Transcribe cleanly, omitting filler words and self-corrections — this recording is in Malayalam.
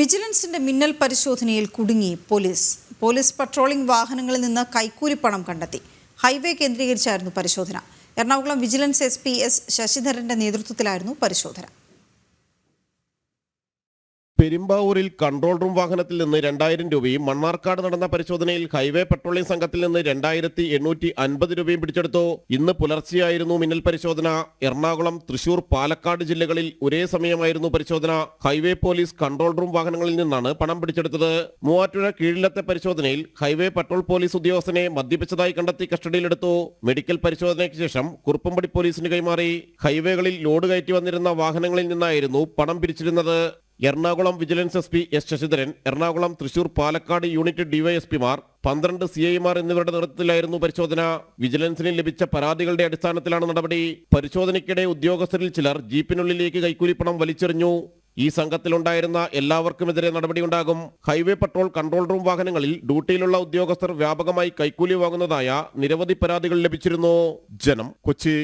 വിജിലൻസിന്റെ മിന്നൽ പരിശോധനയിൽ കുടുങ്ങി പോലീസ് പട്രോളിംഗ് വാഹനങ്ങളിൽ നിന്ന് കൈക്കൂലിപ്പണം കണ്ടെത്തി. ഹൈവേ കേന്ദ്രീകരിച്ചായിരുന്നു പരിശോധന. എറണാകുളം വിജിലൻസ് SP എസ് ശശിധരന്റെ നേതൃത്വത്തിലായിരുന്നു പരിശോധന. പെരുമ്പാവൂരിൽ കൺട്രോൾ റൂം വാഹനത്തിൽ നിന്ന് 2000 രൂപയും മണ്ണാർക്കാട് നടന്ന പരിശോധനയിൽ ഹൈവേ പട്രോളിംഗ് സംഘത്തിൽ നിന്ന് 2850 രൂപയും പിടിച്ചെടുത്തു. ഇന്ന് പുലർച്ചെയായിരുന്നു മിന്നൽ പരിശോധന. എറണാകുളം, തൃശൂർ, പാലക്കാട് ജില്ലകളിൽ ഒരേ സമയമായിരുന്നു പരിശോധന. ഹൈവേ പോലീസ് കൺട്രോൾ റൂം വാഹനങ്ങളിൽ നിന്നാണ് പണം പിടിച്ചെടുത്തത്. മൂവാറ്റുപുഴ കീഴിലത്തെ പരിശോധനയിൽ ഹൈവേ പട്രോൾ പോലീസ് ഉദ്യോഗസ്ഥനെ മദ്യപിച്ചതായി കണ്ടെത്തി കസ്റ്റഡിയിലെടുത്തു. മെഡിക്കൽ പരിശോധനയ്ക്ക് ശേഷം കുറുപ്പംപടി പോലീസിന് കൈമാറി. ഹൈവേകളിൽ ലോഡ് കയറ്റി വന്നിരുന്ന വാഹനങ്ങളിൽ നിന്നായിരുന്നു പണം പിരിച്ചിരുന്നത്. Ernakulam vigilance SP S Sasidharan, Ernakulam, Thrissur, Palakkad unit DYSPമാർ, 12 CIമാർ എന്നിവരുടെ നേതൃത്വത്തിലായിരുന്നു പരിശോധന. വിജിലൻസിന് ലഭിച്ച പരാതികളുടെ അടിസ്ഥാനത്തിലാണ് നടപടി. പരിശോധനയ്ക്കിടെ ഉദ്യോഗസ്ഥരിൽ ചിലർ ജീപ്പിനുള്ളിലേക്ക് കൈക്കൂലിപ്പണം വലിച്ചെറിഞ്ഞു. ഈ സംഘത്തിലുണ്ടായിരുന്ന എല്ലാവർക്കുമെതിരെ നടപടിയുണ്ടാകും. ഹൈവേ പട്രോൾ കൺട്രോൾ റൂം വാഹനങ്ങളിൽ ഡ്യൂട്ടിയിലുള്ള ഉദ്യോഗസ്ഥർ വ്യാപകമായി കൈക്കൂലി വാങ്ങുന്നതായ നിരവധി പരാതികൾ ലഭിച്ചിരുന്നു. ജനം, കൊച്ചി.